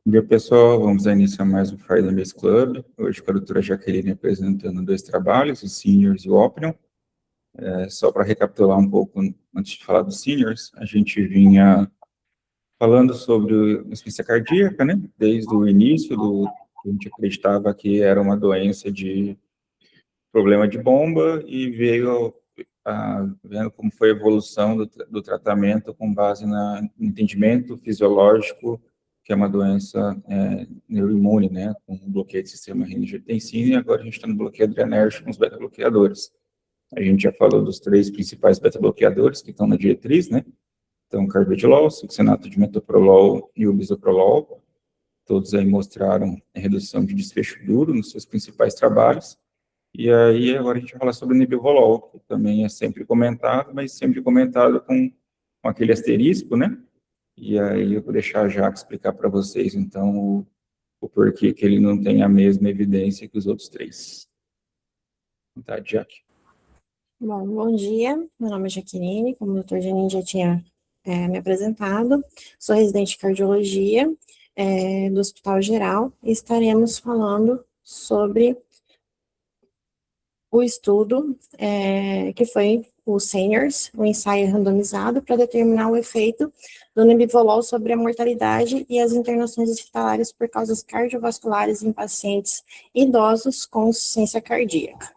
Bom dia, pessoal. Vamos dar início a mais um Friday Base Club. Hoje com a doutora Jaqueline apresentando dois trabalhos, os Seniors e o Opinion. Só para recapitular um pouco, antes de falar dos Seniors, a gente vinha falando sobre insuficiência cardíaca, né? Desde o início, que a gente acreditava que era uma doença de problema de bomba e veio vendo como foi a evolução do tratamento com base no entendimento fisiológico, que é uma doença neuroimune, né, com bloqueio do sistema renina-angiotensina, e agora a gente está no bloqueio adrenérgico com os beta-bloqueadores. A gente já falou dos três principais beta-bloqueadores que estão na diretriz, né, então carvedilol, succinato de metoprolol e o bisoprolol, todos aí mostraram a redução de desfecho duro nos seus principais trabalhos. E aí, agora a gente vai falar sobre o Nebivolol, que também é sempre comentado, mas sempre comentado com aquele asterisco, né? E aí eu vou deixar a Jaque explicar para vocês, então, o porquê que ele não tem a mesma evidência que os outros três. Tá, Jaque? Bom dia, meu nome é Jaqueline, como o doutor Janine já tinha me apresentado, sou residente de cardiologia do Hospital Geral e estaremos falando sobre o estudo que foi o Seniors, o ensaio randomizado para determinar o efeito do nebivolol sobre a mortalidade e as internações hospitalares por causas cardiovasculares em pacientes idosos com insuficiência cardíaca.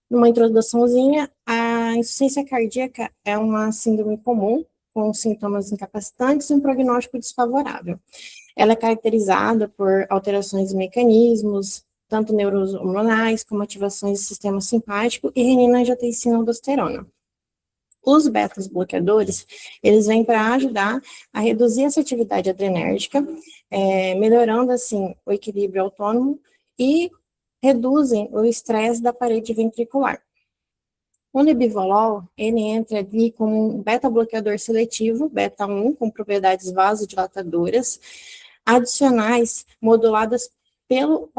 Numa introduçãozinha, a insuficiência cardíaca é uma síndrome comum, com sintomas incapacitantes e um prognóstico desfavorável. Ela é caracterizada por alterações de mecanismos, tanto neurohormonais, como ativações do sistema simpático e renina-angiotensina-aldosterona. Os beta-bloqueadores, eles vêm para ajudar a reduzir essa atividade adrenérgica, melhorando, assim, o equilíbrio autônomo e reduzem o estresse da parede ventricular. O nebivolol, ele entra ali como um beta-bloqueador seletivo, beta-1, com propriedades vasodilatadoras, adicionais moduladas pelo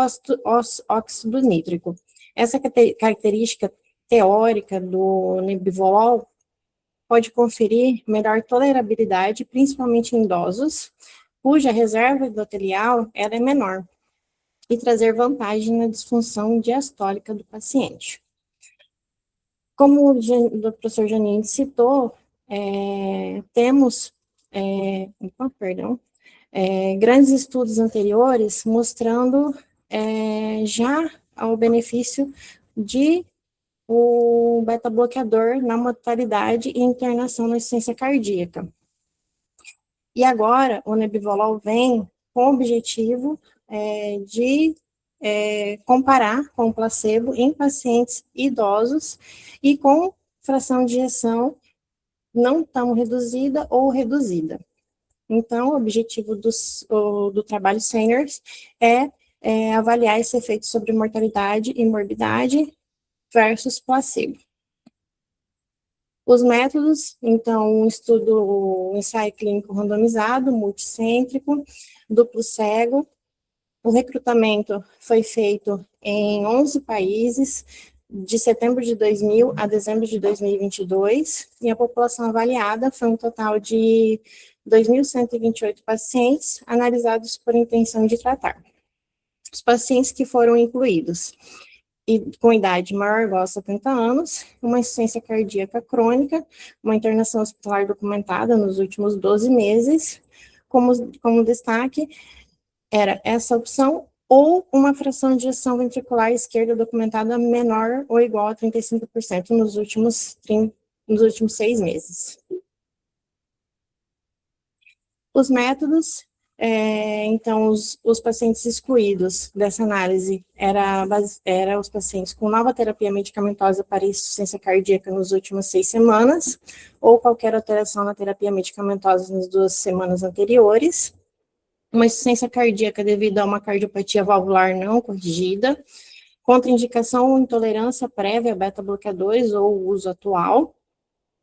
óxido nítrico. Essa característica teórica do nebivolol pode conferir melhor tolerabilidade, principalmente em idosos, cuja reserva endotelial ela é menor, e trazer vantagem na disfunção diastólica do paciente. Como o professor Janine citou, temos grandes estudos anteriores mostrando já o benefício de o beta-bloqueador na mortalidade e internação na insuficiência cardíaca. E agora, o nebivolol vem com o objetivo de comparar com o placebo em pacientes idosos e com fração de ejeção não tão reduzida ou reduzida. Então, o objetivo do trabalho Seniors é avaliar esse efeito sobre mortalidade e morbidade versus placebo. Os métodos, então, um ensaio clínico randomizado, multicêntrico, duplo cego. O recrutamento foi feito em 11 países, de setembro de 2000 a dezembro de 2022, e a população avaliada foi um total de 2.128 pacientes, analisados por intenção de tratar. Os pacientes que foram incluídos, com idade maior ou igual a 70 anos, uma insuficiência cardíaca crônica, uma internação hospitalar documentada nos últimos 12 meses, como destaque, era essa opção, ou uma fração de ejeção ventricular esquerda documentada menor ou igual a 35% nos últimos 6 meses. Os métodos, então, os pacientes excluídos dessa análise eram os pacientes com nova terapia medicamentosa para insuficiência cardíaca nos últimos 6 semanas, ou qualquer alteração na terapia medicamentosa nas 2 semanas anteriores, uma insuficiência cardíaca devido a uma cardiopatia valvular não corrigida, contraindicação ou intolerância prévia a beta-bloqueadores ou uso atual,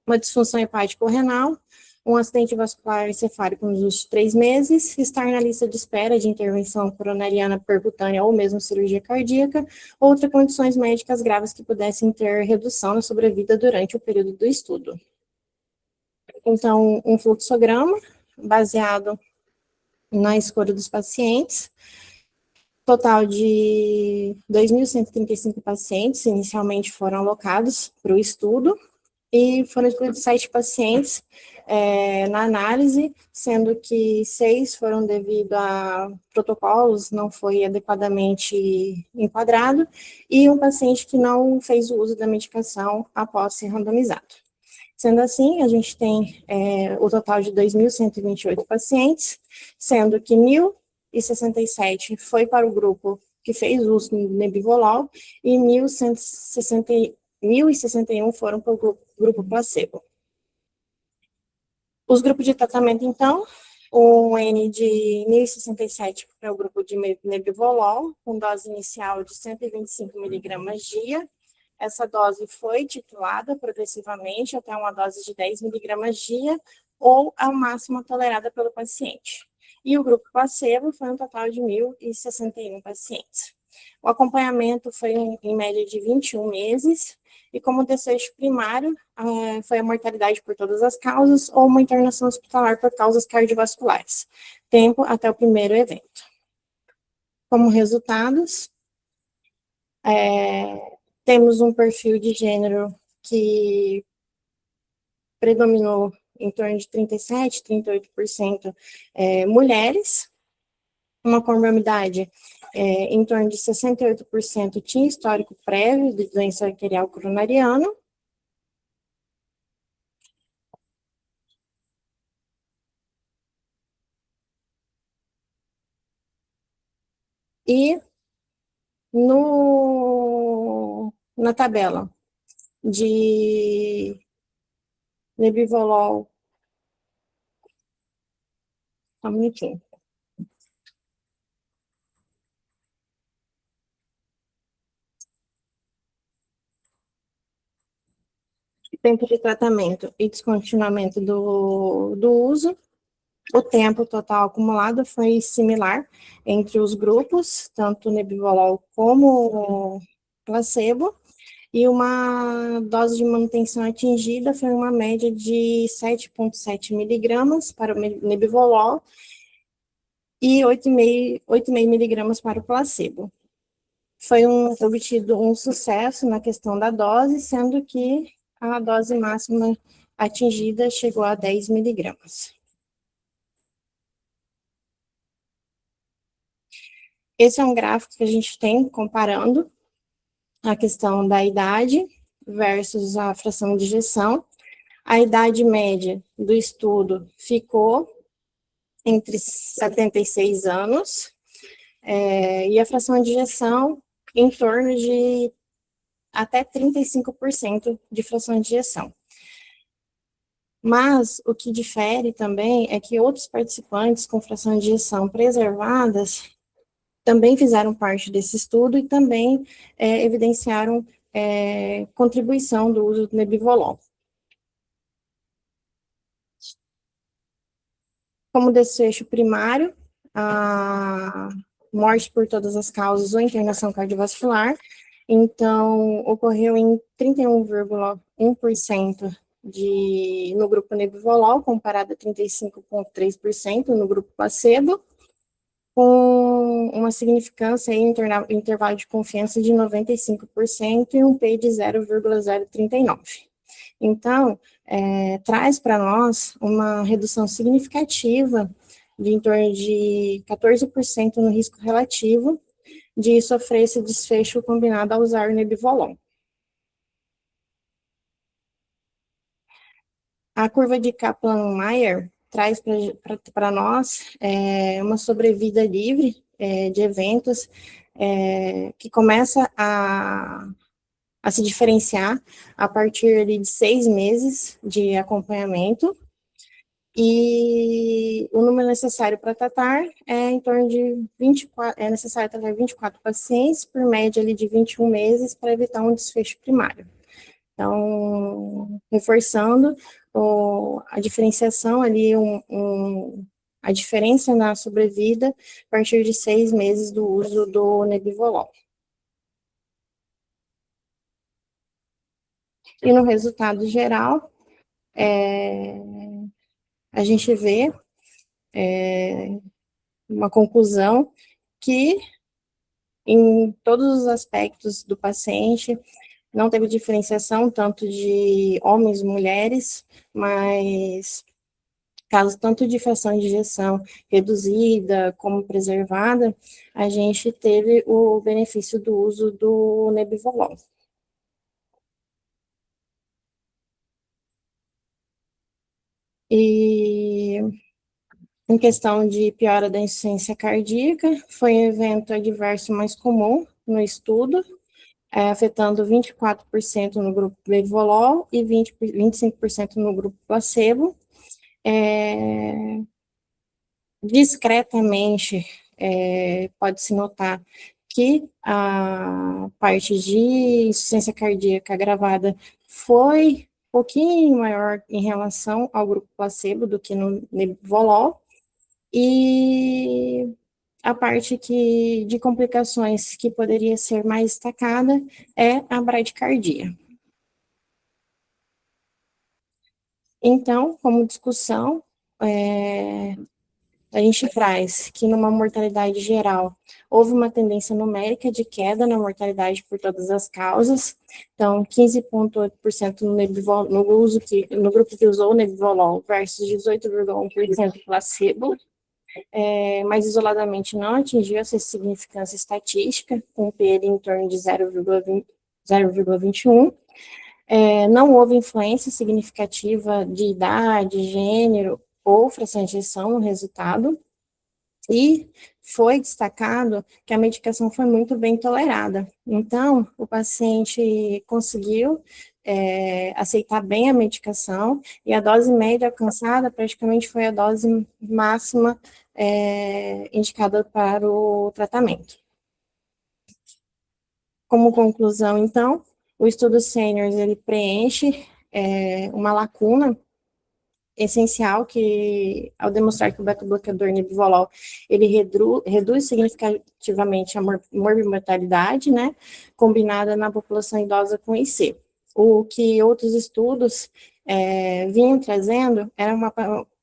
uma disfunção hepático-renal, um acidente vascular encefálico nos últimos 3 meses, estar na lista de espera de intervenção coronariana percutânea ou mesmo cirurgia cardíaca, ou outras condições médicas graves que pudessem ter redução na sobrevida durante o período do estudo. Então, um fluxograma baseado na escolha dos pacientes. Total de 2.135 pacientes inicialmente foram alocados para o estudo, e foram escolhidos 7 pacientes na análise, sendo que 6 foram devido a protocolos, não foi adequadamente enquadrado, e um paciente que não fez o uso da medicação após ser randomizado. Sendo assim, a gente tem o total de 2.128 pacientes, sendo que 1.067 foi para o grupo que fez uso do Nebivolol e 1.061 foram para o grupo placebo. Os grupos de tratamento, então, um N de 1.067 para o grupo de Nebivolol, com dose inicial de 125 miligramas dia. Essa dose foi titulada progressivamente até uma dose de 10 miligramas dia, ou a máxima tolerada pelo paciente. E o grupo placebo foi um total de 1.061 pacientes. O acompanhamento foi em média de 21 meses, e como desfecho primário, foi a mortalidade por todas as causas ou uma internação hospitalar por causas cardiovasculares. Tempo até o primeiro evento. Como resultados, temos um perfil de gênero que predominou em torno de 37%, 38% mulheres, uma comorbidade em torno de 68% tinha histórico prévio de doença arterial coronariana, e na tabela de Nebivolol, só um minutinho. Tempo de tratamento e descontinuamento do uso. O tempo total acumulado foi similar entre os grupos, tanto Nebivolol como placebo, e uma dose de manutenção atingida foi uma média de 7,7 miligramas para o Nebivolol e 8,5 miligramas para o placebo. Foi obtido um sucesso na questão da dose, sendo que a dose máxima atingida chegou a 10 miligramas. Esse é um gráfico que a gente tem comparando a questão da idade versus a fração de ejeção. A idade média do estudo ficou entre 76 anos, e a fração de ejeção em torno de até 35% de fração de ejeção. Mas o que difere também é que outros participantes com fração de ejeção preservadas também fizeram parte desse estudo e também evidenciaram contribuição do uso do Nebivolol. Como desfecho primário, a morte por todas as causas ou internação cardiovascular, então, ocorreu em 31,1% no grupo Nebivolol, comparado a 35,3% no grupo placebo, com uma significância em intervalo de confiança de 95% e um P de 0,039. Então, traz para nós uma redução significativa de em torno de 14% no risco relativo de sofrer esse desfecho combinado ao usar o Nebivolol. A curva de Kaplan-Meier traz para nós uma sobrevida livre de eventos que começa a se diferenciar a partir ali de 6 meses de acompanhamento, e o número necessário para tratar é em torno de 24, é necessário tratar 24 pacientes, por média ali de 21 meses, para evitar um desfecho primário. Então, reforçando a diferenciação ali, a diferença na sobrevida a partir de 6 meses do uso do Nebivolol. E no resultado geral, a gente vê uma conclusão que, em todos os aspectos do paciente, não teve diferenciação tanto de homens e mulheres, mas casos tanto de fração de ejeção reduzida como preservada, a gente teve o benefício do uso do Nebivolol. E em questão de piora da insuficiência cardíaca, foi um evento adverso mais comum no estudo, afetando 24% no grupo Nebivolol e 25% no grupo placebo. Discretamente, pode-se notar que a parte de insuficiência cardíaca agravada foi um pouquinho maior em relação ao grupo placebo do que no Nebivolol, e a parte de complicações que poderia ser mais destacada é a bradicardia. Então, como discussão, a gente traz que numa mortalidade geral, houve uma tendência numérica de queda na mortalidade por todas as causas, então 15,8% no grupo que usou o Nebivolol versus 18,1% placebo, mas isoladamente não atingiu essa significância estatística, com um PL em torno de 0,21, não houve influência significativa de idade, gênero ou fração de ejeção no resultado, e foi destacado que a medicação foi muito bem tolerada. Então, o paciente conseguiu aceitar bem a medicação, e a dose média alcançada praticamente foi a dose máxima indicada para o tratamento. Como conclusão, então, o estudo Seniors, ele preenche uma lacuna essencial, que, ao demonstrar que o beta-bloqueador Nebivolol, ele reduz significativamente a morbimortalidade, né, combinada na população idosa com IC. O que outros estudos vinham trazendo era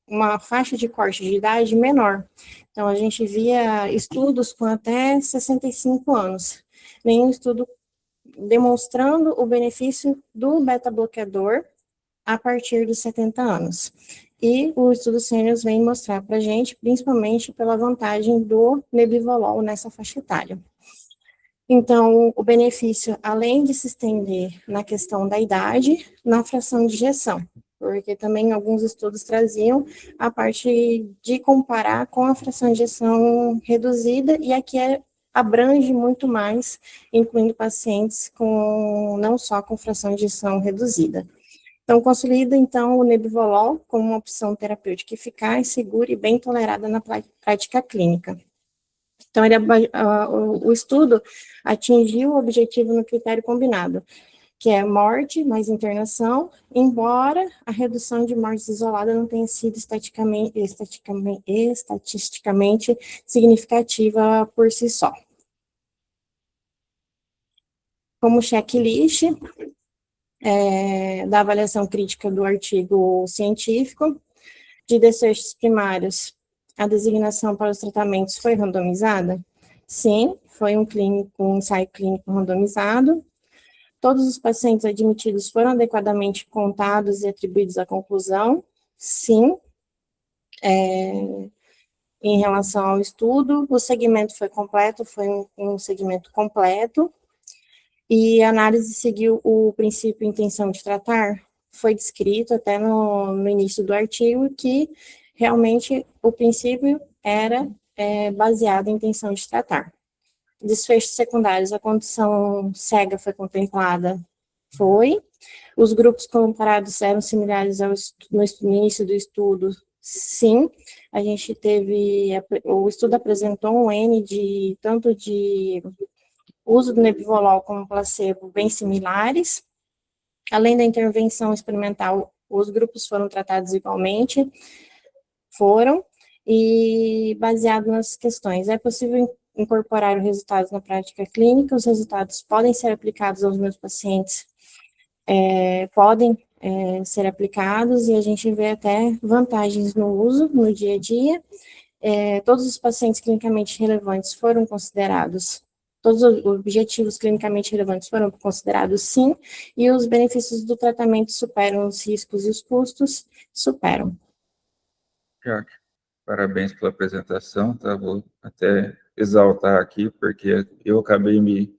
uma faixa de corte de idade menor. Então, a gente via estudos com até 65 anos. Nenhum estudo demonstrando o benefício do beta-bloqueador a partir dos 70 anos. E o estudo Seniors vem mostrar para a gente, principalmente pela vantagem do Nebivolol nessa faixa etária. Então, o benefício, além de se estender na questão da idade, na fração de ejeção, porque também alguns estudos traziam a parte de comparar com a fração de ejeção reduzida, e aqui abrange muito mais, incluindo pacientes não só com fração de ejeção reduzida. Então, consolida, então, o Nebivolol como uma opção terapêutica eficaz, segura e bem tolerada na prática clínica. Então, o estudo atingiu o objetivo no critério combinado, que é morte mais internação, embora a redução de mortes isolada não tenha sido estatisticamente significativa por si só. Como checklist da avaliação crítica do artigo científico, de desfechos primários, a designação para os tratamentos foi randomizada? Sim, foi um ensaio clínico randomizado. Todos os pacientes admitidos foram adequadamente contados e atribuídos à conclusão? Sim. Em relação ao estudo, o segmento foi completo, foi um segmento completo, e a análise seguiu o princípio intenção de tratar. Foi descrito até no início do artigo que realmente o princípio era baseado em intenção de tratar. Desfechos secundários, a condição cega foi contemplada? Foi. Os grupos comparados eram similares no início do estudo? Sim. A gente o estudo apresentou um N tanto de uso do Nebivolol como placebo bem similares. Além da intervenção experimental, os grupos foram tratados igualmente, e baseado nas questões, é possível incorporar os resultados na prática clínica? Os resultados podem ser aplicados aos meus pacientes? Podem ser aplicados, e a gente vê até vantagens no uso, no dia a dia, Todos os pacientes clinicamente relevantes foram considerados, todos os objetivos clinicamente relevantes foram considerados sim, e os benefícios do tratamento superam os riscos e os custos, superam. Jaque, parabéns pela apresentação, tá? Vou até exaltar aqui, porque eu acabei me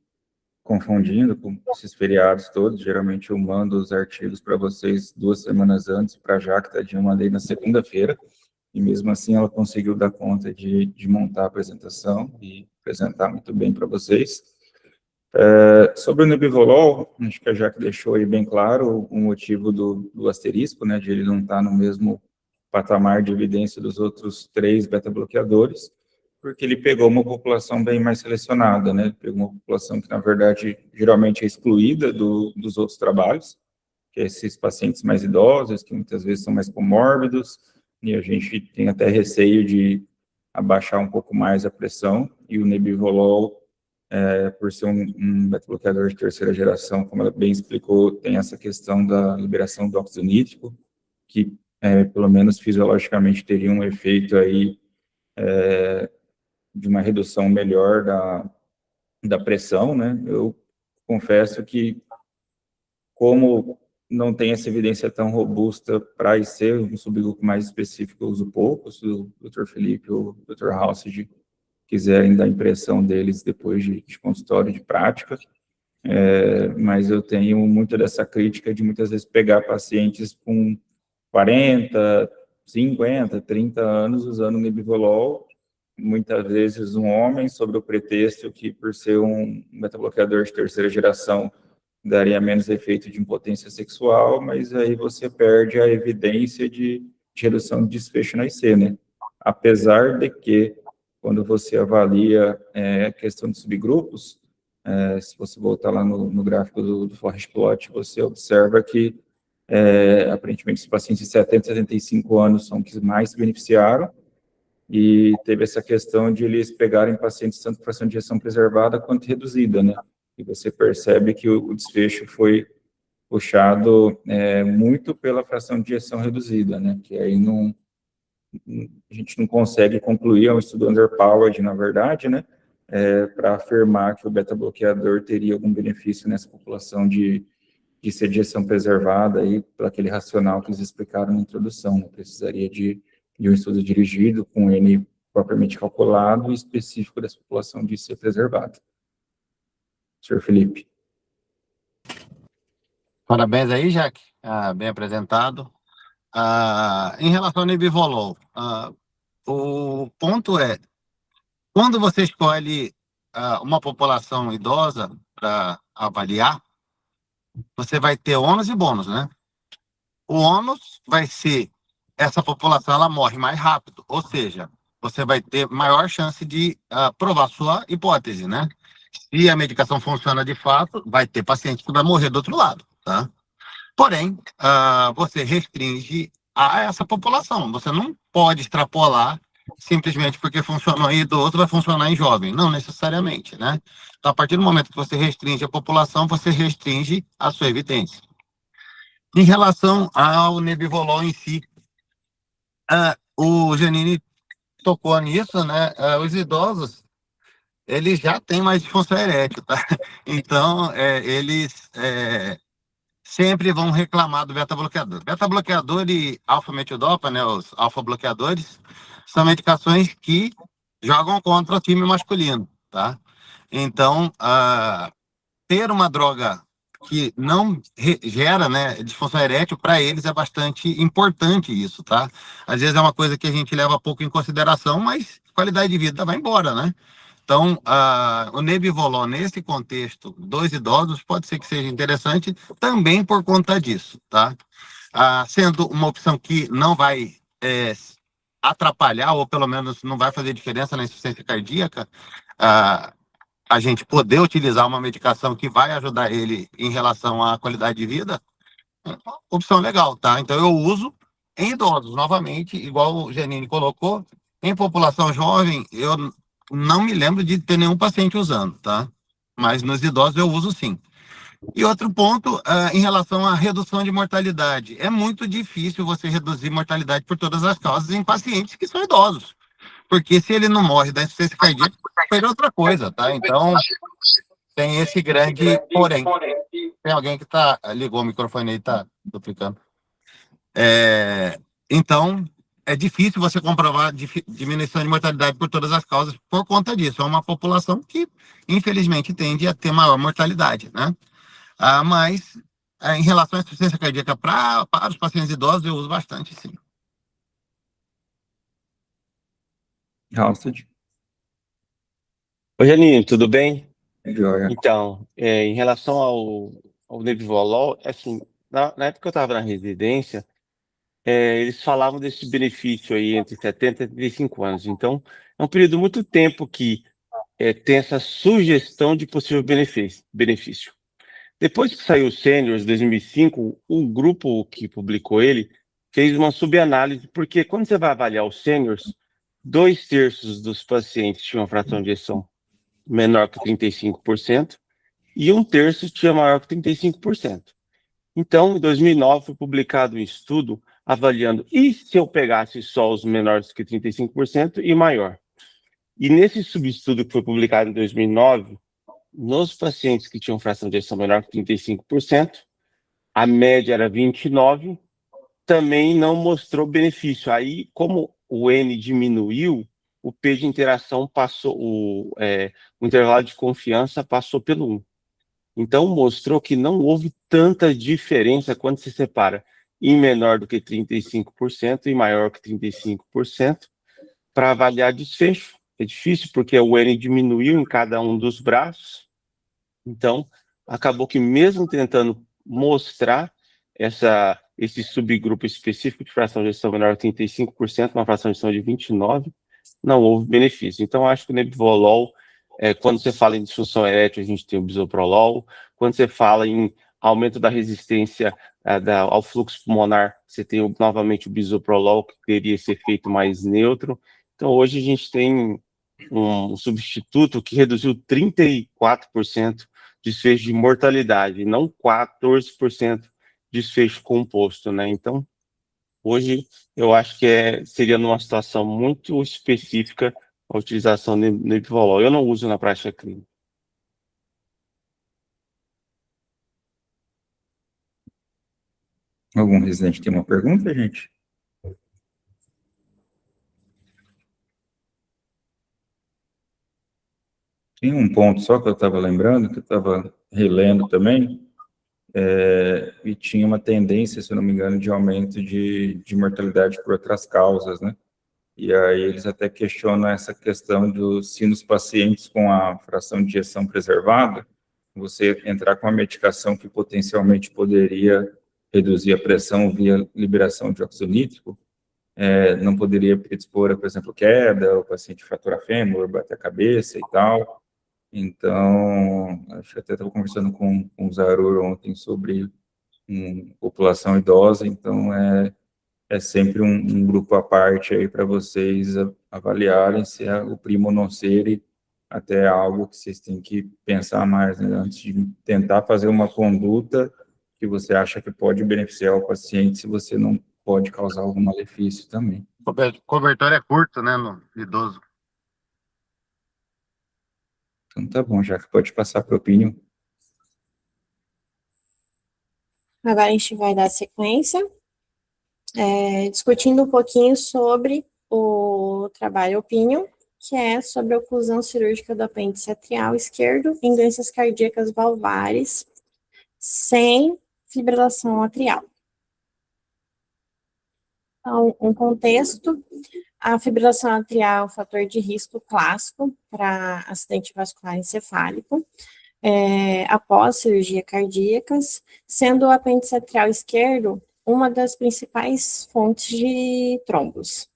confundindo com esses feriados todos. Geralmente eu mando os artigos para vocês 2 semanas antes, para a Jaque, tadinha, eu mandei na segunda-feira, e mesmo assim ela conseguiu dar conta de montar a apresentação e apresentar muito bem para vocês. Sobre o Nebivolol, acho que a Jaque deixou aí bem claro o motivo do asterisco, né, de ele não estar no mesmo patamar de evidência dos outros 3 beta-bloqueadores, porque ele pegou uma população bem mais selecionada, né, ele pegou uma população que, na verdade, geralmente é excluída dos outros trabalhos, que é esses pacientes mais idosos, que muitas vezes são mais comórbidos, e a gente tem até receio de abaixar um pouco mais a pressão, e o Nebivolol, por ser um beta-bloqueador de terceira geração, como ela bem explicou, tem essa questão da liberação do óxido nítrico, que, pelo menos fisiologicamente, teria um efeito aí de uma redução melhor da pressão, né? Eu confesso que, como não tem essa evidência tão robusta para ser um subgrupo mais específico, eu uso pouco. Se o Dr. Felipe ou o Dr. Halsey quiserem dar impressão deles depois de consultório de prática, mas eu tenho muito dessa crítica de muitas vezes pegar pacientes com 40, 50, 30 anos usando Nebivolol, muitas vezes um homem, sob o pretexto que, por ser um beta-bloqueador de terceira geração, daria menos efeito de impotência sexual, mas aí você perde a evidência de redução de desfecho na IC, né? Apesar de que, quando você avalia a questão de subgrupos, se você voltar lá no gráfico do Forest Plot, você observa que, aparentemente, os pacientes de 70 a 75 anos são os que mais se beneficiaram, e teve essa questão de eles pegarem pacientes tanto com fração de ejeção preservada quanto reduzida, né? E você percebe que o desfecho foi puxado muito pela fração de ejeção reduzida, né? Que aí a gente não consegue concluir, é um estudo underpowered, na verdade, né? Para afirmar que o beta-bloqueador teria algum benefício nessa população de sediação preservada, aí, por aquele racional que eles explicaram na introdução, né? Precisaria de um estudo dirigido, com N propriamente calculado e específico dessa população de ser preservada. Senhor Felipe. Parabéns aí, Jaque, bem apresentado. Em relação ao Nebivolol, o ponto é, quando você escolhe uma população idosa para avaliar, você vai ter ônus e bônus, né? O ônus vai ser, essa população ela morre mais rápido, ou seja, você vai ter maior chance de provar sua hipótese, né? Se a medicação funciona de fato, vai ter paciente que vai morrer do outro lado, tá? Porém, você restringe a essa população. Você não pode extrapolar simplesmente porque funcionou em idoso, vai funcionar em jovem. Não necessariamente, né? Então, a partir do momento que você restringe a população, você restringe a sua evidência. Em relação ao Nebivolol em si, o Janine tocou nisso, né? Os idosos, eles já têm mais disfunção erétil, tá? Então, eles sempre vão reclamar do beta-bloqueador. Beta-bloqueador e alfa-metidopa, né, os alfa-bloqueadores, são medicações que jogam contra o time masculino, tá? Então, ter uma droga que não gera, né, disfunção erétil, para eles é bastante importante isso, tá? Às vezes é uma coisa que a gente leva pouco em consideração, mas qualidade de vida vai embora, né? Então, o Nebivolol, nesse contexto dos idosos, pode ser que seja interessante também por conta disso, tá? Sendo uma opção que não vai atrapalhar, ou pelo menos não vai fazer diferença na insuficiência cardíaca, a gente poder utilizar uma medicação que vai ajudar ele em relação à qualidade de vida, é uma opção legal, tá? Então, eu uso em idosos, novamente, igual o Janine colocou. Em população jovem, eu não me lembro de ter nenhum paciente usando, tá? Mas nos idosos eu uso sim. E outro ponto, em relação à redução de mortalidade. É muito difícil você reduzir mortalidade por todas as causas em pacientes que são idosos. porque se ele não morre da insuficiência cardíaca, foi outra coisa, tá? Então, tem esse grande porém. Tem alguém que ligou o microfone aí, tá duplicando. Então, é difícil você comprovar diminuição de mortalidade por todas as causas por conta disso. É uma população que, infelizmente, tende a ter maior mortalidade, né? Mas, em relação à insuficiência cardíaca para os pacientes idosos, eu uso bastante, sim. Halsted, Oi, Janine, tudo bem? joia. Então, em relação ao Nebivolol, assim, na época que eu estava na residência, eles falavam desse benefício aí entre 70 e 35 anos. Então, é um período muito tempo que tem essa sugestão de possível benefício. Depois que saiu o Seniors, 2005, o grupo que publicou ele fez uma subanálise, porque quando você vai avaliar os Seniors, 2/3 dos pacientes tinham uma fração de ejeção menor que 35%, e 1/3 tinha maior que 35%. Então, em 2009, foi publicado um estudo avaliando, e se eu pegasse só os menores que 35% e maior? E nesse subestudo que foi publicado em 2009, nos pacientes que tinham fração de ejeção menor que 35%, a média era 29%, também não mostrou benefício. Aí, como o N diminuiu, o P de interação passou, o intervalo de confiança passou pelo 1. Então, mostrou que não houve tanta diferença quando se separa em menor do que 35% e maior que 35% para avaliar desfecho. É difícil porque o N diminuiu em cada um dos braços. Então, acabou que mesmo tentando mostrar esse subgrupo específico de fração de ejeção menor que 35%, uma fração de ejeção de 29%, não houve benefício. Então, acho que o Nebivolol, quando você fala em disfunção erétil, a gente tem o bisoprolol. Quando você fala em aumento da resistência ao fluxo pulmonar, você tem novamente o bisoprolol, que teria esse efeito mais neutro. Então, hoje a gente tem um substituto que reduziu 34% desfecho de mortalidade, não 14% desfecho composto, né? Então, hoje, eu acho que seria numa situação muito específica a utilização do Nebivolol. Eu não uso na prática clínica. Algum residente tem uma pergunta, gente? Tem um ponto só que eu estava lembrando, que eu estava relendo também, e tinha uma tendência, se eu não me engano, de aumento de mortalidade por outras causas, né? E aí eles até questionam essa questão se nos pacientes com a fração de ejeção preservada, você entrar com uma medicação que potencialmente poderia reduzir a pressão via liberação de óxido nítrico, não poderia predispor a, por exemplo, queda, o paciente fraturar fêmur, bater a cabeça e tal. Então, acho que até estava conversando com o Zarur ontem sobre população idosa, então é sempre um grupo à parte aí para vocês avaliarem se o primo nocere até algo que vocês têm que pensar mais, né, antes de tentar fazer uma conduta que você acha que pode beneficiar o paciente, se você não pode causar algum malefício também. O cobertor é curto, né, no idoso. Então tá bom, já que pode passar para o opinião. Agora a gente vai dar sequência, discutindo um pouquinho sobre o trabalho Opinion, que é sobre a oclusão cirúrgica do apêndice atrial esquerdo em doenças cardíacas valvares sem fibrilação atrial. Então, um contexto: a fibrilação atrial é um fator de risco clássico para acidente vascular encefálico, após cirurgia cardíacas, sendo o apêndice atrial esquerdo uma das principais fontes de trombos.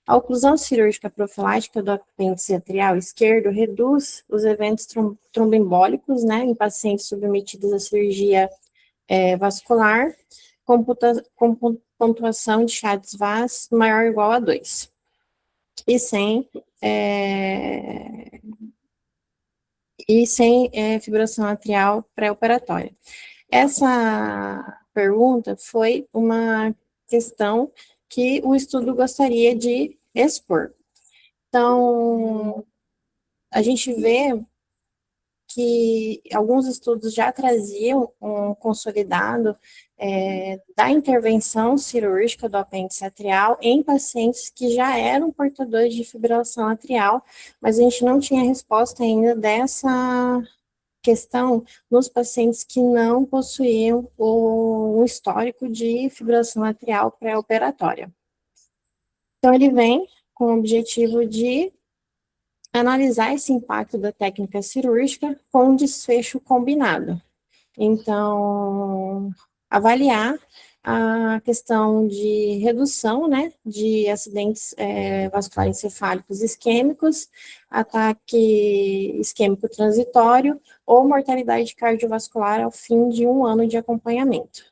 A oclusão cirúrgica profilática do apêndice atrial esquerdo reduz os eventos tromboembólicos, né, em pacientes submetidos à cirurgia vascular, com pontuação de Chades-Vaz maior ou igual a 2, e sem fibrilação atrial pré-operatória. Essa pergunta foi uma questão que o estudo gostaria de expor. Então, a gente vê que alguns estudos já traziam um consolidado da intervenção cirúrgica do apêndice atrial em pacientes que já eram portadores de fibrilação atrial, mas a gente não tinha resposta ainda dessa questão nos pacientes que não possuíam um histórico de fibrilação atrial pré-operatória. Então, ele vem com o objetivo de analisar esse impacto da técnica cirúrgica com um desfecho combinado. Então, avaliar a questão de redução, né, de acidentes vasculares encefálicos isquêmicos, ataque isquêmico transitório ou mortalidade cardiovascular ao fim de 1 ano de acompanhamento.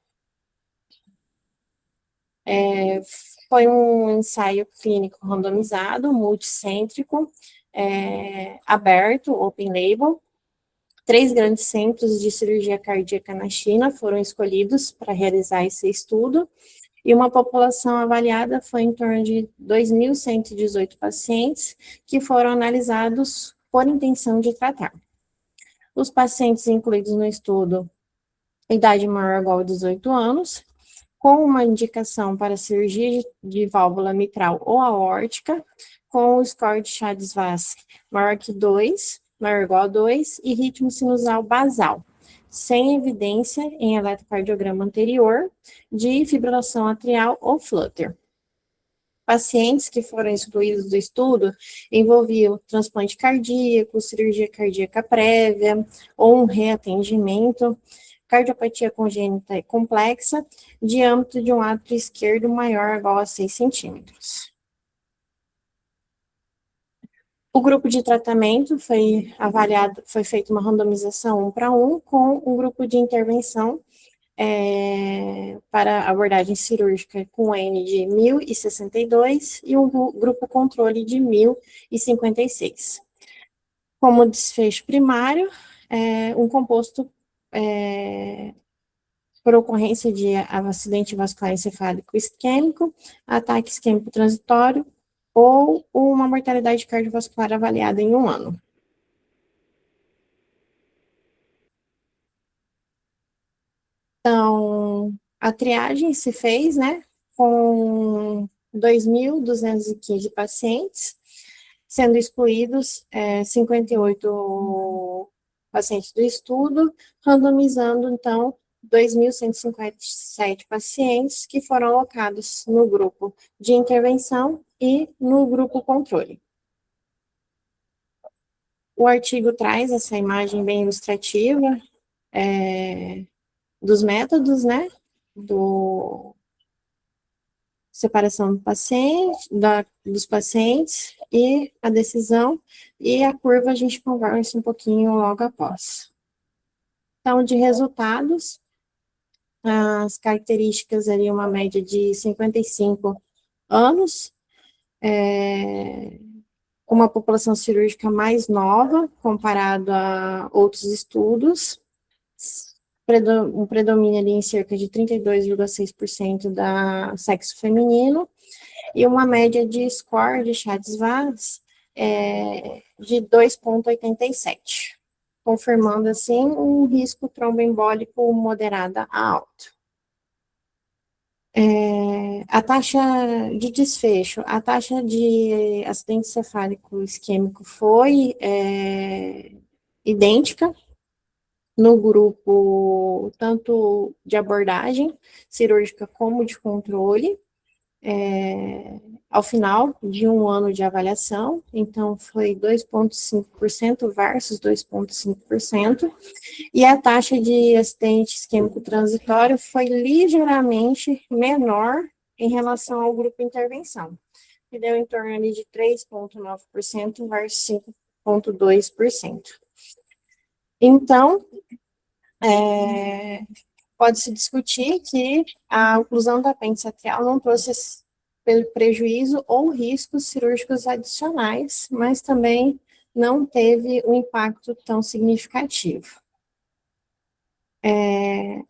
Foi um ensaio clínico randomizado, multicêntrico, aberto, open label. 3 grandes centros de cirurgia cardíaca na China foram escolhidos para realizar esse estudo, e uma população avaliada foi em torno de 2.118 pacientes que foram analisados por intenção de tratar. Os pacientes incluídos no estudo, idade maior ou igual a 18 anos, com uma indicação para cirurgia de válvula mitral ou aórtica, com o score de Chades-Vasque maior que 2, maior ou igual a 2, e ritmo sinusal basal, sem evidência em eletrocardiograma anterior de fibrilação atrial ou flutter. Pacientes que foram excluídos do estudo envolviam transplante cardíaco, cirurgia cardíaca prévia ou um reatendimento, cardiopatia congênita e complexa, diâmetro de um átrio esquerdo maior ou igual a 6 centímetros. O grupo de tratamento foi avaliado, foi feita uma randomização 1:1 com um grupo de intervenção para abordagem cirúrgica com N de 1.062 e um grupo controle de 1.056. Como desfecho primário, um composto por ocorrência de acidente vascular encefálico isquêmico, ataque isquêmico transitório ou uma mortalidade cardiovascular avaliada em 1 ano. Então, a triagem se fez, né, com 2.215 pacientes, sendo excluídos 58 pacientes do estudo, randomizando, então, 2.157 pacientes que foram alocados no grupo de intervenção e no grupo controle. O artigo traz essa imagem bem ilustrativa dos métodos, né, do separação do paciente, dos pacientes e a decisão, e a curva a gente conversa um pouquinho logo após. Então, de resultados, as características ali, uma média de 55 anos, com uma população cirúrgica mais nova, comparado a outros estudos, um predomínio ali em cerca de 32,6% da sexo feminino, e uma média de score de Chades-Vasque de 2,87, confirmando, assim, um risco tromboembólico moderada a alto. A taxa de desfecho, a taxa de acidente cefálico isquêmico foi idêntica no grupo tanto de abordagem cirúrgica como de controle, ao final de 1 ano de avaliação, então foi 2,5% versus 2,5%, e a taxa de acidente isquêmico transitório foi ligeiramente menor em relação ao grupo intervenção, que deu em torno ali de 3,9% versus 5,2%. Então, pode-se discutir que a oclusão do apêndice atrial não trouxe prejuízo ou riscos cirúrgicos adicionais, mas também não teve um impacto tão significativo.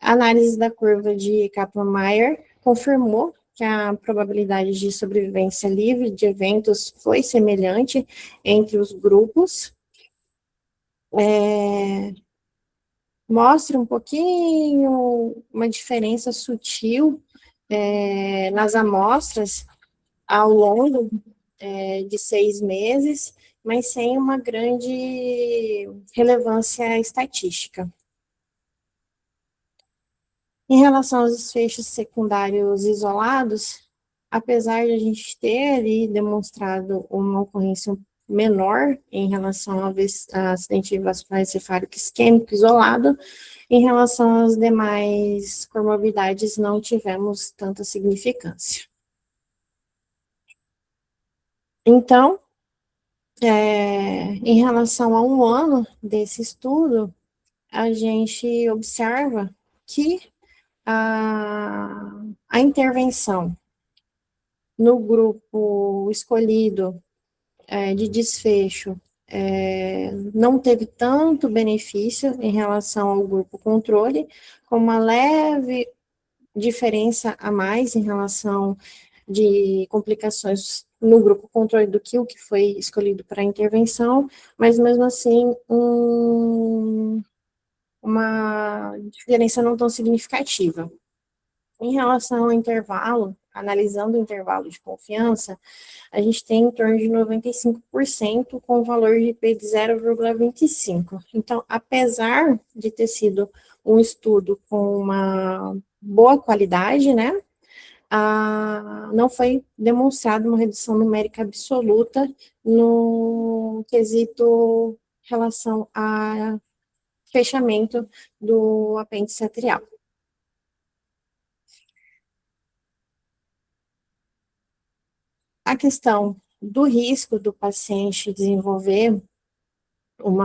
A análise da curva de Kaplan-Meier confirmou que a probabilidade de sobrevivência livre de eventos foi semelhante entre os grupos. Mostra um pouquinho uma diferença sutil nas amostras ao longo de 6 meses, mas sem uma grande relevância estatística. Em relação aos desfechos secundários isolados, apesar de a gente ter ali demonstrado uma ocorrência menor em relação ao acidente vascular encefálico isquêmico isolado, em relação às demais comorbidades não tivemos tanta significância. Então, em relação a um ano desse estudo, a gente observa que a intervenção no grupo escolhido de desfecho não teve tanto benefício em relação ao grupo controle, com uma leve diferença a mais em relação de complicações no grupo controle do que o que foi escolhido para a intervenção, mas mesmo assim uma diferença não tão significativa. Em relação ao intervalo, analisando o intervalo de confiança, a gente tem em torno de 95% com valor de IP de 0,25. Então, apesar de ter sido um estudo com uma boa qualidade, né, não foi demonstrada uma redução numérica absoluta no quesito relação a fechamento do apêndice atrial. A questão do risco do paciente desenvolver um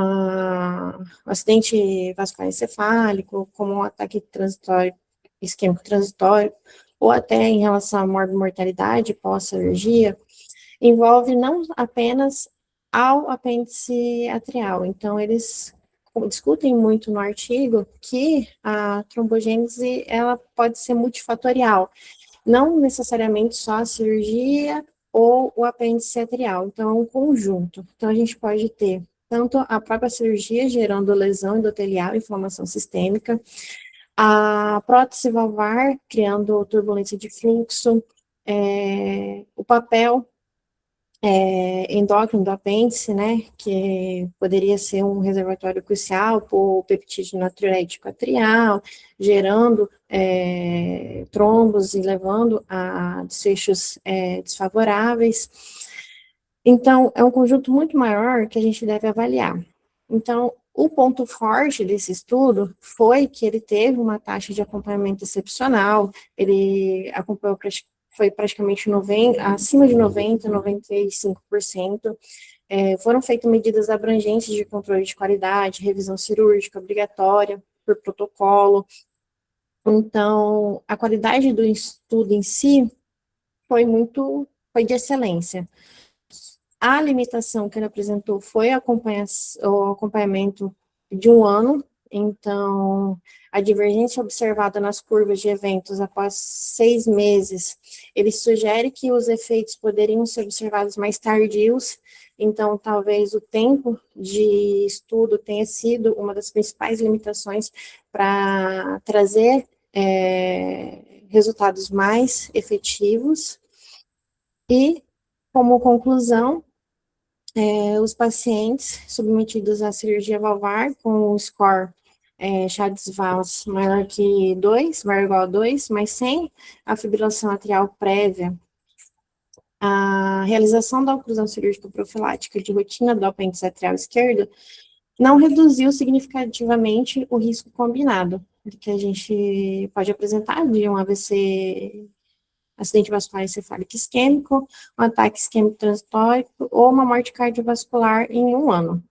acidente vascular encefálico, como um ataque transitório, isquêmico transitório, ou até em relação à mortalidade pós-cirurgia, envolve não apenas ao apêndice atrial. Então, eles discutem muito no artigo que a trombogênese ela pode ser multifatorial, não necessariamente só a cirurgia ou o apêndice atrial, então é um conjunto. Então, a gente pode ter tanto a própria cirurgia gerando lesão endotelial, inflamação sistêmica, a prótese valvar criando turbulência de fluxo, o papel endócrino do apêndice, né, que poderia ser um reservatório crucial por peptídeo natriurético atrial, gerando trombos e levando a desfechos desfavoráveis. Então, é um conjunto muito maior que a gente deve avaliar. Então, o ponto forte desse estudo foi que ele teve uma taxa de acompanhamento excepcional, ele acompanhou foi praticamente acima de 90%, 95%. Foram feitas medidas abrangentes de controle de qualidade, revisão cirúrgica obrigatória por protocolo. Então, a qualidade do estudo em si foi de excelência. A limitação que ele apresentou foi o acompanhamento de um ano. Então, a divergência observada nas curvas de eventos após 6 meses, ele sugere que os efeitos poderiam ser observados mais tardios, então talvez o tempo de estudo tenha sido uma das principais limitações para trazer resultados mais efetivos. E, como conclusão, os pacientes submetidos à cirurgia valvar com o score Chades-Vals maior que 2, maior ou igual a 2, mas sem a fibrilação atrial prévia, a realização da oclusão cirúrgica profilática de rotina do apêndice atrial esquerdo não reduziu significativamente o risco combinado que a gente pode apresentar de um AVC, acidente vascular encefálico isquêmico, um ataque isquêmico transitório ou uma morte cardiovascular em um ano.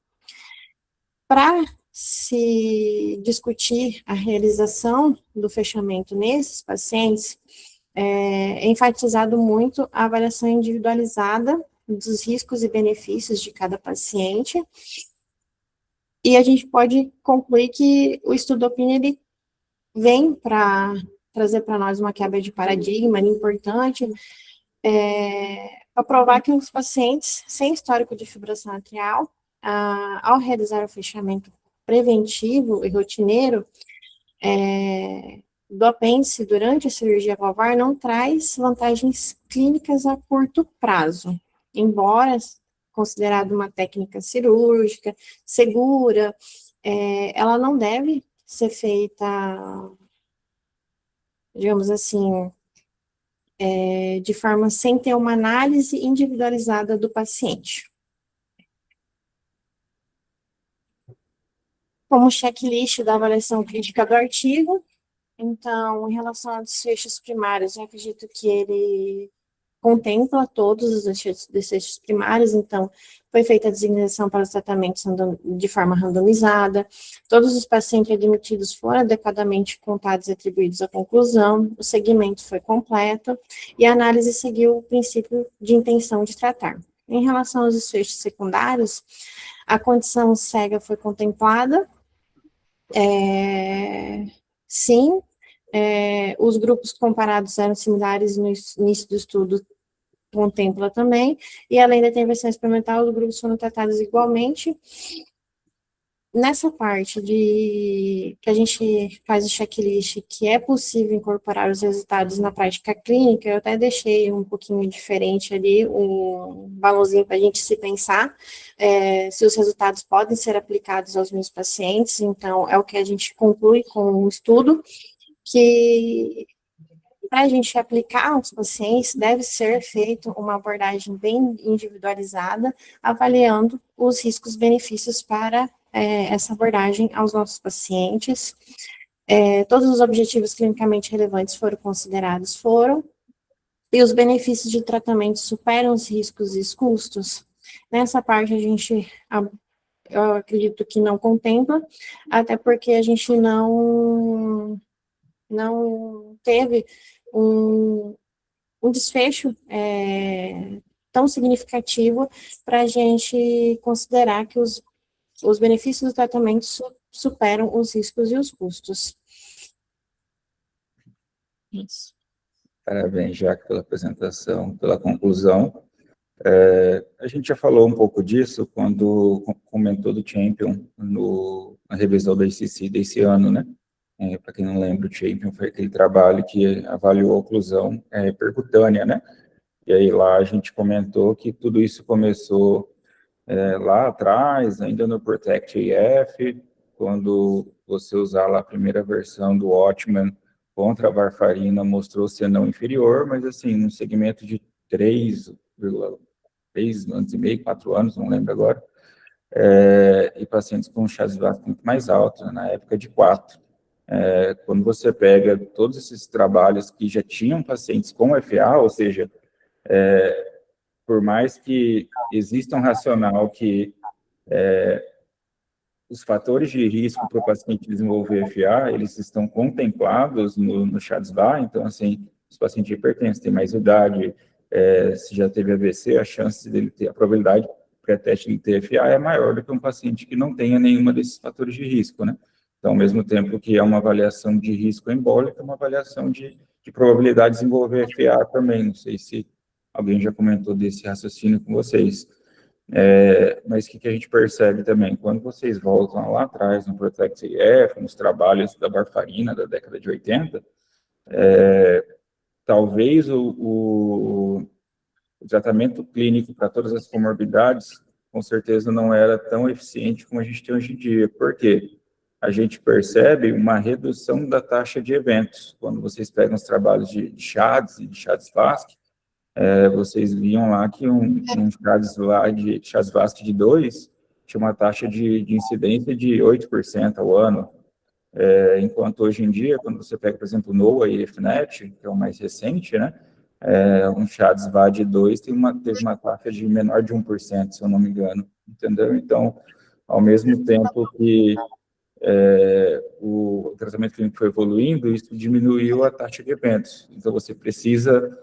Para se discutir a realização do fechamento nesses pacientes, é enfatizado muito a avaliação individualizada dos riscos e benefícios de cada paciente, e a gente pode concluir que o estudo opinião ele vem para trazer para nós uma quebra de paradigma importante, para provar que os pacientes sem histórico de fibração atrial, ao realizar o fechamento preventivo e rotineiro do apêndice durante a cirurgia valvar, não traz vantagens clínicas a curto prazo, embora considerada uma técnica cirúrgica segura, ela não deve ser feita, digamos assim, de forma sem ter uma análise individualizada do paciente. Como checklist da avaliação clínica do artigo, então, em relação a desfechos primários, eu acredito que ele contempla todos os desfechos primários, então, foi feita a designação para os tratamentos de forma randomizada, todos os pacientes admitidos foram adequadamente contados e atribuídos à conclusão, o segmento foi completo, e a análise seguiu o princípio de intenção de tratar. Em relação aos desfechos secundários, a condição cega foi contemplada, sim, os grupos comparados eram similares no início do estudo, contempla também, e além da intervenção experimental, os grupos foram tratados igualmente. Nessa parte que a gente faz o checklist, que é possível incorporar os resultados na prática clínica, eu até deixei um pouquinho diferente ali, um valorzinho para a gente se pensar, se os resultados podem ser aplicados aos meus pacientes, então é o que a gente conclui com o estudo, que para a gente aplicar aos pacientes, deve ser feita uma abordagem bem individualizada, avaliando os riscos-benefícios para essa abordagem aos nossos pacientes. Todos os objetivos clinicamente relevantes foram considerados, e os benefícios de tratamento superam os riscos e os custos. Nessa parte, eu acredito que não contempla, até porque a gente não teve um desfecho tão significativo para a gente considerar que os benefícios do tratamento superam os riscos e os custos. Isso. Parabéns, Jaque, pela apresentação, pela conclusão. A gente já falou um pouco disso quando comentou do Champion na revisão da ICC desse ano, né? Para quem não lembra, o Champion foi aquele trabalho que avaliou a oclusão percutânea, né? E aí lá a gente comentou que tudo isso começou lá atrás, ainda no Protect AF, quando você usar lá a primeira versão do Watchman contra a varfarina, mostrou ser não inferior, mas assim, num segmento de 3 anos e meio, 4 anos, não lembro agora, e pacientes com chás vasculares muito mais altos, né, na época de 4. Quando você pega todos esses trabalhos que já tinham pacientes com FA, ou seja, por mais que exista um racional que os fatores de risco para o paciente desenvolver FA, eles estão contemplados no CHA-2-VAS, então, assim, os pacientes hipertensos têm mais idade, se já teve AVC, a chance dele ter, a probabilidade pré-teste de ter FA é maior do que um paciente que não tenha nenhuma desses fatores de risco, né? Então, ao mesmo tempo que é uma avaliação de risco embólico, é uma avaliação de probabilidade de desenvolver FA também. Não sei se alguém já comentou desse raciocínio com vocês. Mas o que a gente percebe também? Quando vocês voltam lá atrás, no Protect AF, nos trabalhos da varfarina da década de 80, talvez o tratamento clínico para todas as comorbidades, com certeza não era tão eficiente como a gente tem hoje em dia. Por quê? A gente percebe uma redução da taxa de eventos. Quando vocês pegam os trabalhos de CHADS e de CHADS-VASc, vocês viam lá que um CHADS lá de CHADS-VASc de 2 tinha uma taxa de incidência de 8% ao ano, enquanto hoje em dia, quando você pega, por exemplo, o NOAA e IFNET, que é o mais recente, né, um CHADS-VAS de 2 teve uma taxa de menor de 1%, se eu não me engano, entendeu? Então, ao mesmo tempo que o tratamento clínico foi evoluindo, isso diminuiu a taxa de eventos. Então, você precisa,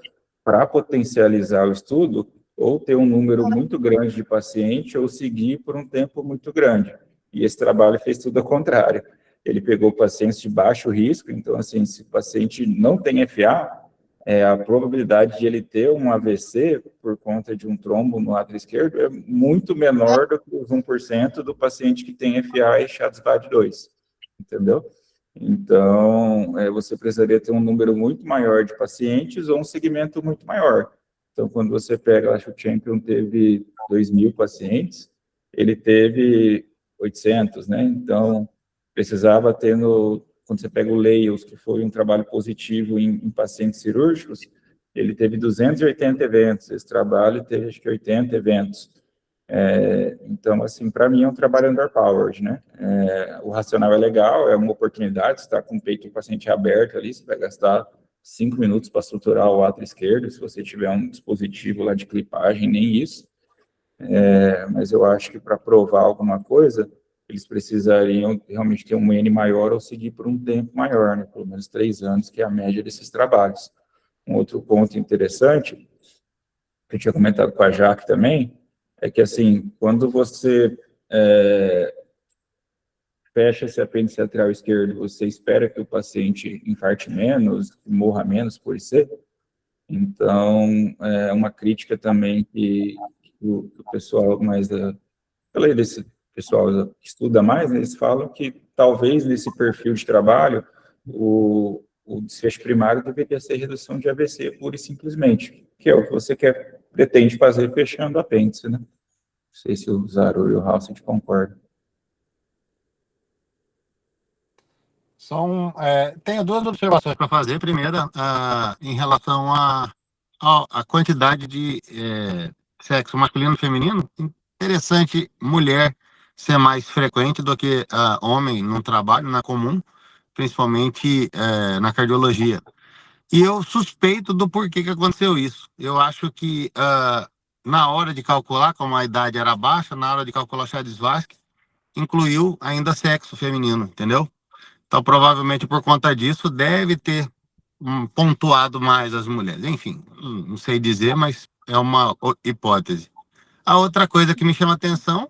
para potencializar o estudo, ou ter um número muito grande de pacientes, ou seguir por um tempo muito grande. E esse trabalho fez tudo ao contrário. ele pegou pacientes de baixo risco, então, assim, se o paciente não tem FA, a probabilidade de ele ter um AVC por conta de um trombo no átrio esquerdo é muito menor do que os 1% do paciente que tem FA e SHADS-VAD2, entendeu? Então, você precisaria ter um número muito maior de pacientes ou um segmento muito maior. Então, quando você pega, acho que o Champion teve 2.000 pacientes, ele teve 800, né? Então, precisava ter quando você pega o Laios, que foi um trabalho positivo em pacientes cirúrgicos, ele teve 280 eventos, esse trabalho teve, acho que, 80 eventos. Então, assim, para mim é um trabalho underpowered, né? O racional é legal, é uma oportunidade, você está com o peito do paciente aberto ali, você vai gastar 5 minutos para suturar o átrio esquerdo, se você tiver um dispositivo lá de clipagem, nem isso. Mas eu acho que para provar alguma coisa, eles precisariam realmente ter um N maior ou seguir por um tempo maior, né? Pelo menos 3 anos, que é a média desses trabalhos. Um outro ponto interessante, que eu tinha comentado com a Jaque também, é que, assim, quando você fecha esse apêndice atrial esquerdo, você espera que o paciente infarte menos, morra menos por IC. Então, é uma crítica também que o pessoal mais desse pessoal que estuda mais, né, eles falam que talvez nesse perfil de trabalho o desfecho primário deveria ser redução de AVC pura e simplesmente, que é o que você pretende fazer fechando o apêndice, né? Não sei se o Zaru e o Halsey concordam. Tenho 2 observações para fazer. Primeira, em relação à quantidade de sexo masculino e feminino. Interessante mulher ser mais frequente do que homem no trabalho, na comum, principalmente na cardiologia. E eu suspeito do porquê que aconteceu isso. Eu acho que na hora de calcular, como a idade era baixa, na hora de calcular o SHADS-VASc, incluiu ainda sexo feminino, entendeu? Então, provavelmente, por conta disso, deve ter pontuado mais as mulheres. Enfim, não sei dizer, mas é uma hipótese. A outra coisa que me chama atenção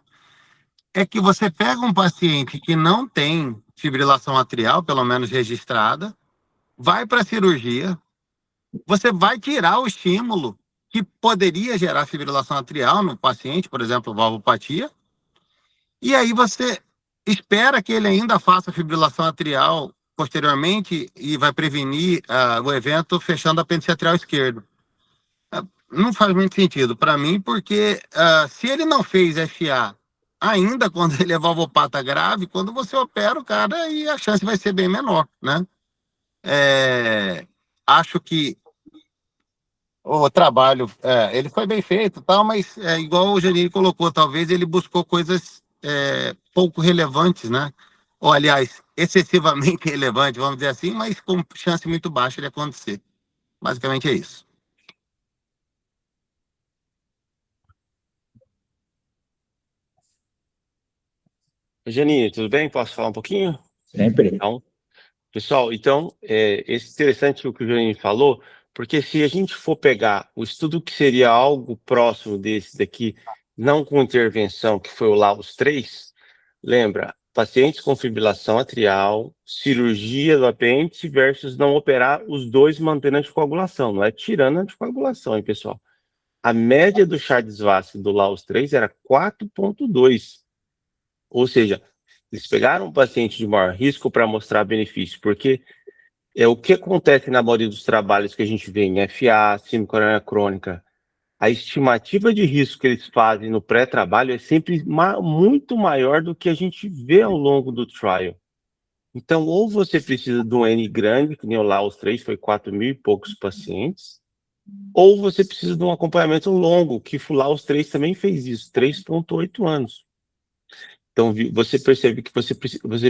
é que você pega um paciente que não tem fibrilação atrial, pelo menos registrada, vai para a cirurgia, você vai tirar o estímulo que poderia gerar fibrilação atrial no paciente, por exemplo, valvopatia, e aí você espera que ele ainda faça fibrilação atrial posteriormente e vai prevenir o evento fechando o apêndice atrial esquerdo. Não faz muito sentido para mim, porque se ele não fez FA ainda quando ele é valvopata grave, quando você opera o cara, aí a chance vai ser bem menor, né? Acho que o trabalho, ele foi bem feito, tal, mas igual o Janine colocou, talvez ele buscou coisas pouco relevantes, né? Ou, aliás, excessivamente relevantes, vamos dizer assim, mas com chance muito baixa de acontecer. Basicamente é isso. Janine, tudo bem? Posso falar um pouquinho? Sempre. Então, pessoal, esse interessante o que o Janine falou, porque se a gente for pegar o estudo que seria algo próximo desse daqui, não com intervenção, que foi o LAOS 3, lembra, pacientes com fibrilação atrial, cirurgia do apêndice versus não operar, os dois mantendo a anticoagulação, não é tirando a anticoagulação, hein, pessoal? A média do SHADS-VASc do LAOS 3 era 4,2, ou seja, eles pegaram um paciente de maior risco para mostrar benefício, porque o que acontece na maioria dos trabalhos que a gente vê em FA, síndrome coronariana crônica, a estimativa de risco que eles fazem no pré-trabalho é sempre muito maior do que a gente vê ao longo do trial. Então, ou você precisa de um N grande, que nem lá os 3, foi 4.000 e poucos pacientes, ou você precisa de um acompanhamento longo, que lá os 3 também fez isso, 3,8 anos. Então, você percebe que você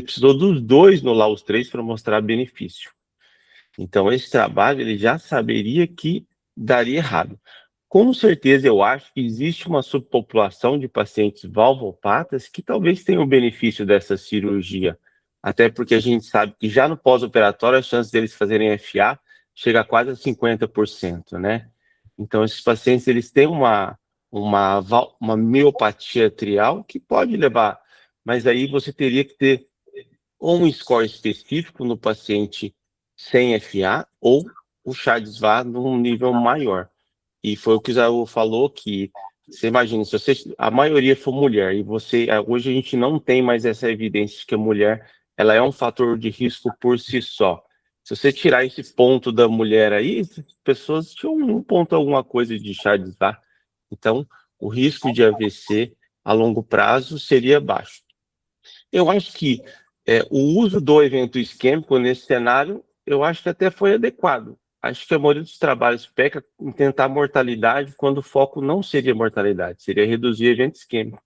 precisou dos dois no LAOS 3 para mostrar benefício. Então, esse trabalho, ele já saberia que daria errado. Com certeza, eu acho que existe uma subpopulação de pacientes valvopatas que talvez tenham o benefício dessa cirurgia. Até porque a gente sabe que já no pós-operatório, a chance deles fazerem FA chega a quase a 50%, né? Então, esses pacientes, eles têm uma miopatia atrial que pode levar, mas aí você teria que ter ou um score específico no paciente sem FA, ou o Chá-de-Vá num nível maior. E foi o que o Isaú falou, que você imagina, se a maioria for mulher, e hoje a gente não tem mais essa evidência de que a mulher, ela é um fator de risco por si só. Se você tirar esse ponto da mulher aí, as pessoas tinham um ponto alguma coisa de Chá-de-Vá. Então, o risco de AVC a longo prazo seria baixo. Eu acho que o uso do evento isquêmico nesse cenário, eu acho que até foi adequado. Acho que a maioria dos trabalhos peca em tentar mortalidade quando o foco não seria mortalidade, seria reduzir evento isquêmico.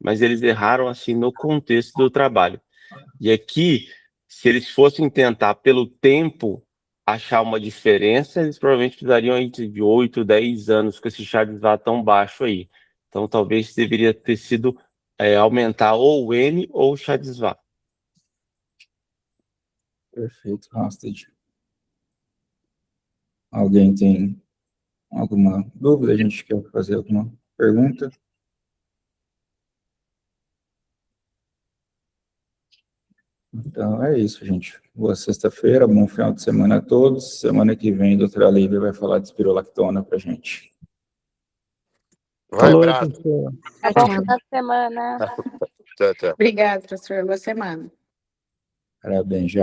Mas eles erraram assim no contexto do trabalho. E aqui, se eles fossem tentar pelo tempo achar uma diferença, eles provavelmente precisariam entre de 8, 10 anos com esse Chá-de-Vá tão baixo aí. Então talvez deveria ter sido aumentar ou o N ou o Chá-de-Vá. Perfeito, Rosted. Alguém tem alguma dúvida? A gente quer fazer alguma pergunta? Então, é isso, gente. Boa sexta-feira, bom final de semana a todos. Semana que vem, a doutora Lívia vai falar de espirolactona pra gente. Vai, Falou, Braço. professor. Tchau, Bom tchau. final de semana. Tchau, tchau. Obrigada, professor. Boa semana. Parabéns, já.